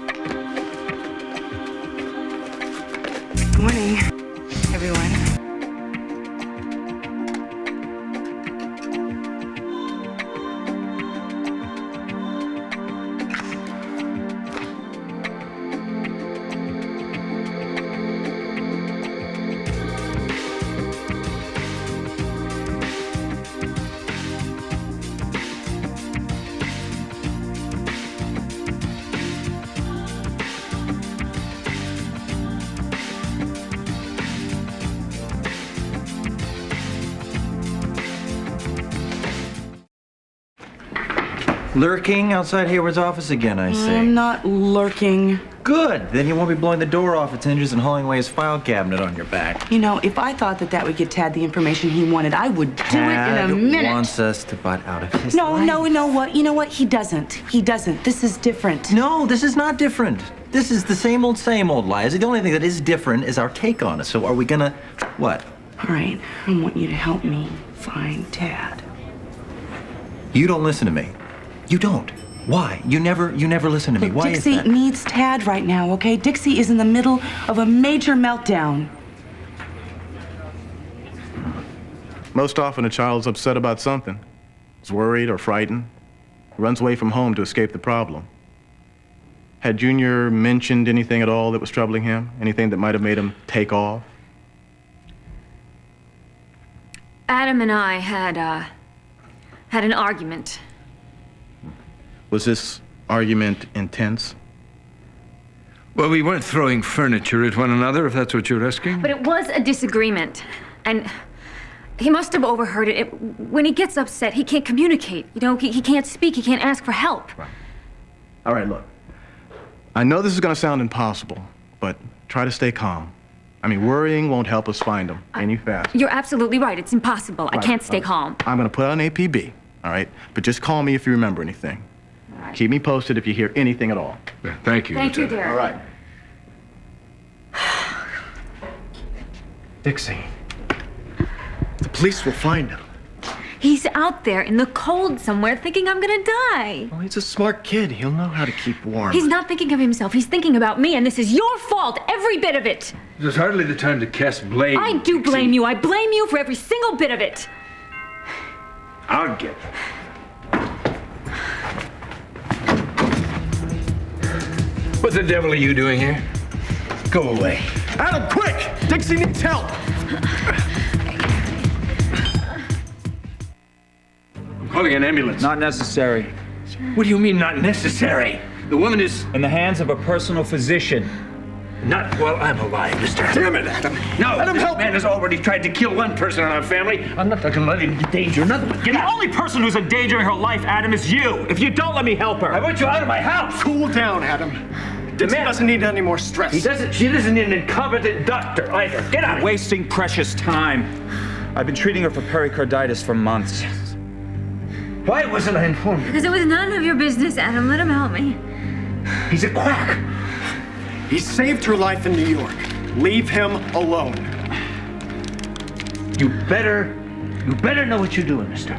Good morning, everyone. Lurking outside Hayward's office again, I see. I'm not lurking. Good. Then you won't be blowing the door off its hinges and hauling away his file cabinet on your back. You know, if I thought that would get Tad the information he wanted, I would do it in a minute. Tad wants us to butt out of his No, life. no, you know what? He doesn't. He doesn't. This is different. No, this is not different. This is the same old, Liza. The only thing that is different is our take on it. So are we gonna, what? All right, I want you to help me find Tad. You don't listen to me. You don't. Why? You never listen to me. Look, Why Dixie is that? needs Tad right now, okay? Dixie is in the middle of a major meltdown. Most often, a child's upset about something. Is worried or frightened. Runs away from home to escape the problem. Had Junior mentioned anything at all that was troubling him? Anything that might have made him take off? Adam and I had an argument. Was this argument intense? Well, we weren't throwing furniture at one another, if that's what you're asking. But it was a disagreement. And he must have overheard it. When he gets upset, he can't communicate. You know, he can't speak, he can't ask for help. Right. All right, look. I know this is going to sound impossible, but try to stay calm. I mean, worrying won't help us find him any faster. You're absolutely right. It's impossible. Right. I can't stay calm. I'm going to put on APB, all right? But just call me if you remember anything. All right. Keep me posted if you hear anything at all. Yeah, thank you. Thank you, Lieutenant. dear. All right. Dixie, the police will find him. He's out there in the cold somewhere thinking I'm gonna die. Well, he's a smart kid. He'll know how to keep warm. He's not thinking of himself. He's thinking about me, and this is your fault, every bit of it. There's hardly the time to cast blame. I do blame you. I blame you for every single bit of it. I'll get it. What the devil are you doing here? Go away. Adam, quick! Dixie needs help! I'm calling an ambulance. Not necessary. What do you mean, not necessary? The woman is In the hands of a personal physician. not while I'm alive, mister. Damn it, Adam! No, Adam, this help! man has already tried to kill one person in our family. I'm not going to let him endanger another one. Get The out! only person who's endangering her life, Adam, is you. If you don't let me help her. I want you out of my house. Cool down, Adam. Dixie man- doesn't need any more stress. She doesn't need an incompetent doctor either. Get out of here. Wasting precious time. I've been treating her for pericarditis for months. Why wasn't I informed? Because it was none of your business, Adam. Let him help me. He's a quack. He saved her life in New York. Leave him alone. You better know what you're doing, mister.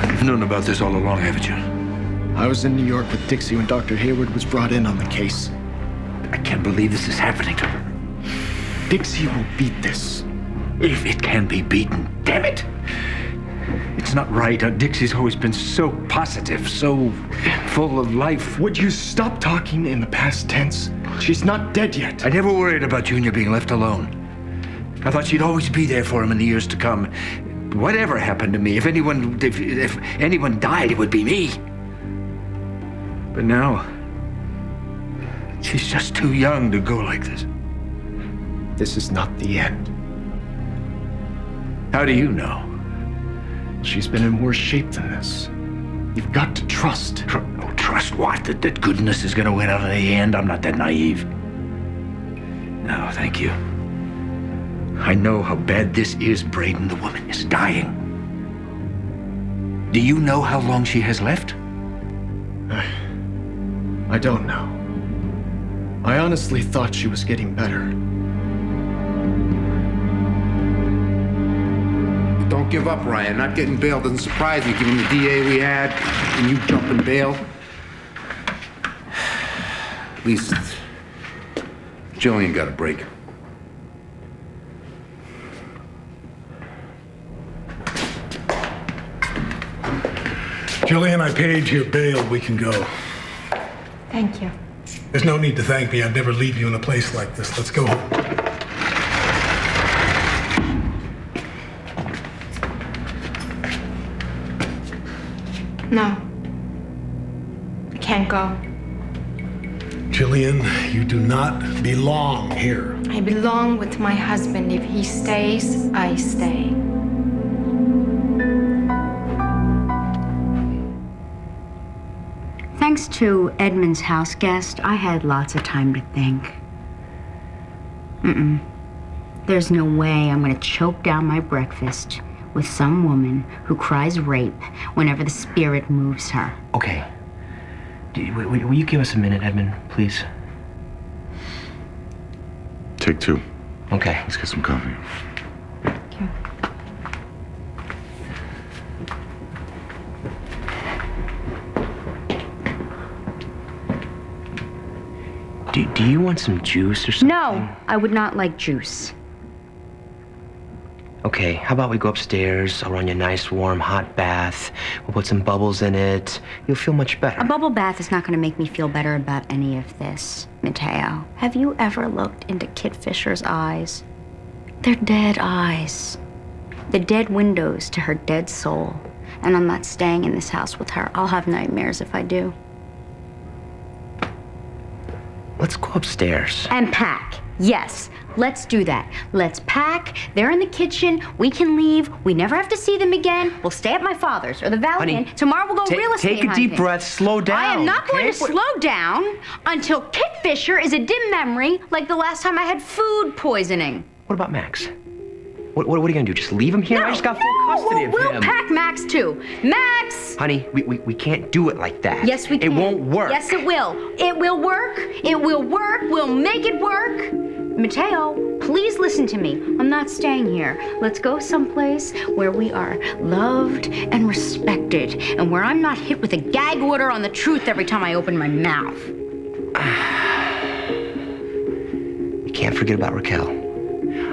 You've known about this all along, haven't you? I was in New York with Dixie when Dr. Hayward was brought in on the case. I can't believe this is happening to her. Dixie will beat this. If it can be beaten, damn it! It's not right. Dixie's always been so positive, so full of life. Would you stop talking in the past tense? She's not dead yet. I never worried about Junior being left alone. I thought she'd always be there for him in the years to come. Whatever happened to me, if anyone died, it would be me. But now, she's just too young to go like this. This is not the end. How do you know? She's been in worse shape than this. You've got to trust. Trust what? That goodness is going to win out in the end? I'm not that naive. No, thank you. I know how bad this is, Braden. The woman is dying. Do you know how long she has left? I don't know. I honestly thought she was getting better. Don't give up, Ryan. Not getting bail doesn't surprise me, given the DA we had and you jumping bail. At least Gillian got a break. Gillian, I paid your bail. We can go. Thank you. There's no need to thank me. I'd never leave you in a place like this. Let's go home. No. I can't go. Gillian, you do not belong here. I belong with my husband. If he stays, I stay. Thanks to Edmund's house guest, I had lots of time to think. There's no way I'm gonna choke down my breakfast with some woman who cries rape whenever the spirit moves her. Okay. Will you give us a minute, Edmund, please? Take two. Okay. Let's get some coffee. Do you want some juice or something? No, I would not like juice. Okay, how about we go upstairs, I'll run you a nice, warm, hot bath. We'll put some bubbles in it. You'll feel much better. A bubble bath is not going to make me feel better about any of this, Mateo. Have you ever looked into Kit Fisher's eyes? They're dead eyes. The dead windows to her dead soul. And I'm not staying in this house with her. I'll have nightmares if I do. Let's go upstairs. And pack. Yes, let's do that. Let's pack. They're in the kitchen. We can leave. We never have to see them again. We'll stay at my father's or the Valley Inn. Tomorrow we'll go real estate Take a deep breath. Slow down. I am not going okay? to slow down until Kit Fisher is a dim memory like the last time I had food poisoning. What about Max? What are you gonna do? Just leave him here? No, I just got full custody of we'll him. pack Max too. Max! Honey, we can't do it like that. Yes, we can. It won't work. Yes, it will. It will work. It will work. We'll make it work. Mateo, please listen to me. I'm not staying here. Let's go someplace where we are loved and respected and where I'm not hit with a gag order on the truth every time I open my mouth. You can't forget about Raquel.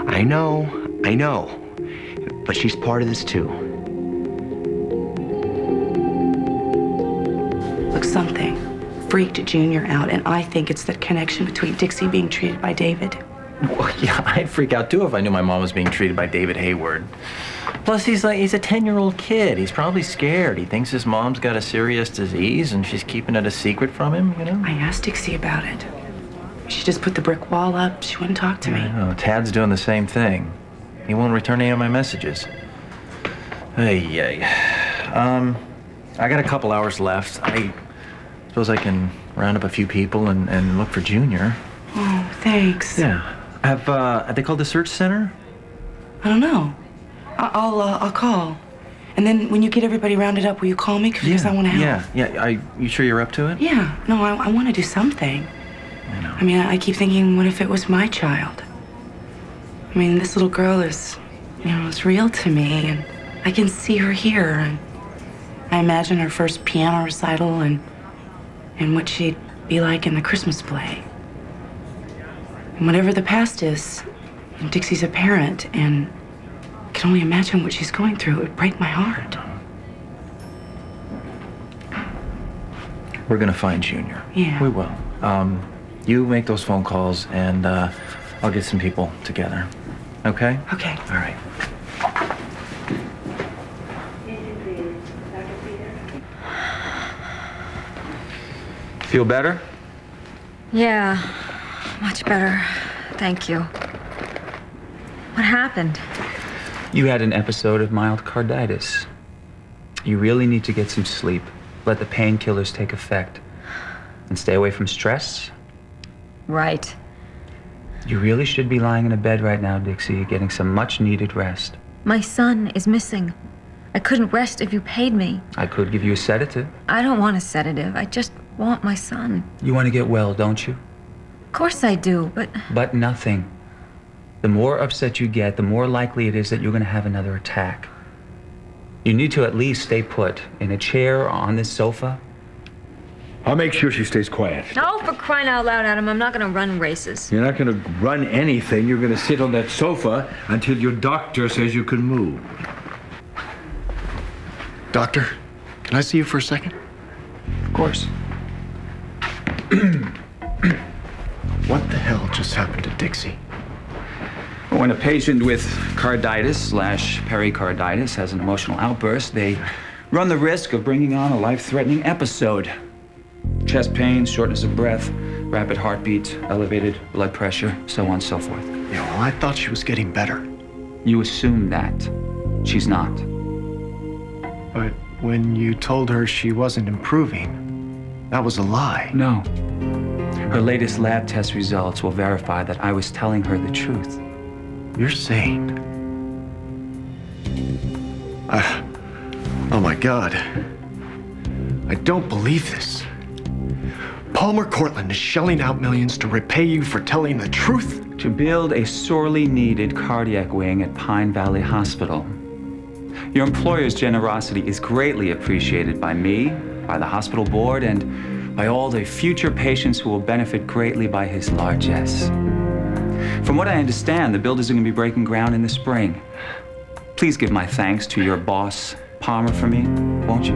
I know. But she's part of this too. Look, something freaked Junior out, and I think it's the connection between Dixie being treated by David. Well, yeah, I'd freak out too if I knew my mom was being treated by David Hayward. Plus, he's a 10-year-old kid. He's probably scared. He thinks his mom's got a serious disease and she's keeping it a secret from him, you know? I asked Dixie about it. She just put the brick wall up. She wouldn't talk to me. I know. Tad's doing the same thing. He won't return any of my messages. Hey. I got a couple hours left. I suppose I can round up a few people and look for Junior. Oh, thanks. Yeah. Have they called the search center? I don't know. I'll call. And then when you get everybody rounded up, will you call me? Because I want to help. Yeah. You sure you're up to it? Yeah. No, I want to do something. I know. I mean, I keep thinking, what if it was my child? I mean, this little girl is, is real to me, and I can see her here, and I imagine her first piano recital and what she'd be like in the Christmas play. And whatever the past is, Dixie's a parent, and I can only imagine what she's going through. It would break my heart. We're gonna find Junior. Yeah. We will. You make those phone calls, and I'll get some people together. Okay? Okay. All right. Feel better? Yeah, much better. Thank you. What happened? You had an episode of mild carditis. You really need to get some sleep. Let the painkillers take effect. And stay away from stress. Right. You really should be lying in a bed right now, Dixie, getting some much-needed rest. My son is missing. I couldn't rest if you paid me. I could give you a sedative. I don't want a sedative. I just want my son. You want to get well, don't you? Of course I do, but... But nothing. The more upset you get, the more likely it is that you're going to have another attack. You need to at least stay put in a chair or on this sofa. I'll make sure she stays quiet. Oh, for crying out loud, Adam, I'm not gonna run races. You're not going to run anything. You're going to sit on that sofa until your doctor says you can move. Doctor, can I see you for a second? Of course. What the hell just happened to Dixie? When a patient with carditis/pericarditis has an emotional outburst, they run the risk of bringing on a life-threatening episode. Chest pain, shortness of breath, rapid heartbeat, elevated blood pressure, so on and so forth. Yeah, well, I thought she was getting better. You assume that. She's not. But when you told her she wasn't improving, that was a lie. No. Her latest lab test results will verify that I was telling her the truth. You're sane. Oh my God. I don't believe this. Palmer Cortland is shelling out millions to repay you for telling the truth? To build a sorely needed cardiac wing at Pine Valley Hospital. Your employer's generosity is greatly appreciated by me, by the hospital board, and by all the future patients who will benefit greatly by his largesse. From what I understand, the builders are going to be breaking ground in the spring. Please give my thanks to your boss, Palmer, for me, won't you?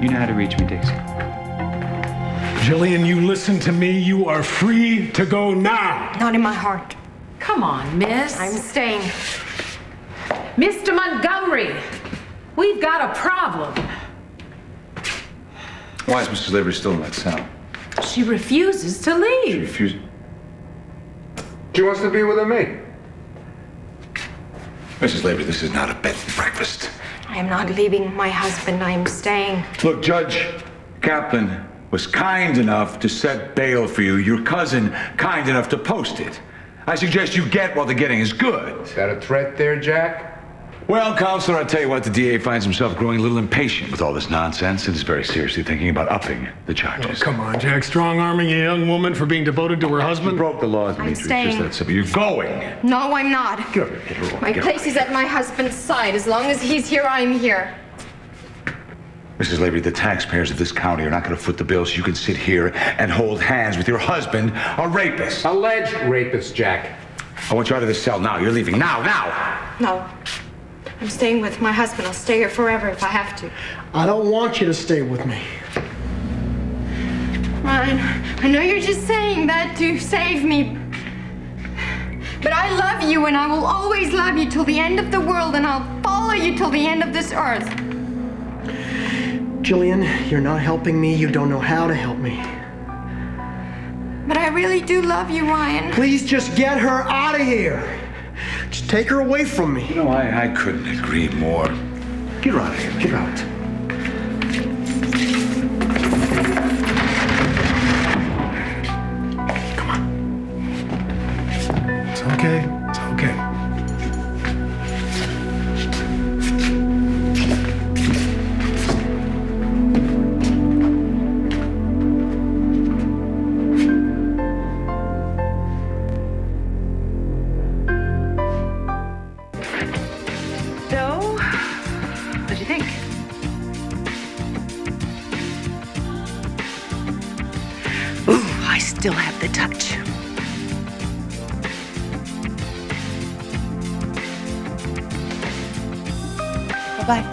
You know how to reach me, Dixie. Gillian, you listen to me. You are free to go now. Not in my heart. Come on, miss. I'm staying. Mr. Montgomery, we've got a problem. Why is Mrs. Lavery still in that cell? She refuses to leave. She wants to be with her mate. Mrs. Lavery, this is not a bed and breakfast. I am not leaving my husband. I am staying. Look, Judge Kaplan was kind enough to set bail for you. Your cousin kind enough to post it. I suggest you get while the getting is good. Is that a threat there, Jack? Well, Counselor, I tell you what, the DA finds himself growing a little impatient with all this nonsense and is very seriously thinking about upping the charges. Oh, come on, Jack. Strong-arming a young woman for being devoted to her husband? You broke the law, Dimitri. It's staying. just that simple. You're going. No, I'm not. Get over here, get her My place is at my husband's side. As long as he's here, I'm here. Mrs. Lavery, the taxpayers of this county are not going to foot the bill so you can sit here and hold hands with your husband, a rapist. Alleged rapist, Jack. I want you out of this cell now. You're leaving now. No. I'm staying with my husband. I'll stay here forever if I have to. I don't want you to stay with me. Ryan, I know you're just saying that to save me. But I love you and I will always love you till the end of the world, and I'll follow you till the end of this earth. Gillian, you're not helping me. You don't know how to help me. But I really do love you, Ryan. Please just get her out of here. Just take her away from me. You know, I couldn't agree more. Get her out of here. Get her out. Come on. It's okay. It's okay. I still have the touch. Bye-bye.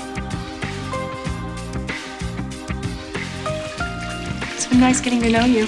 It's been nice getting to know you.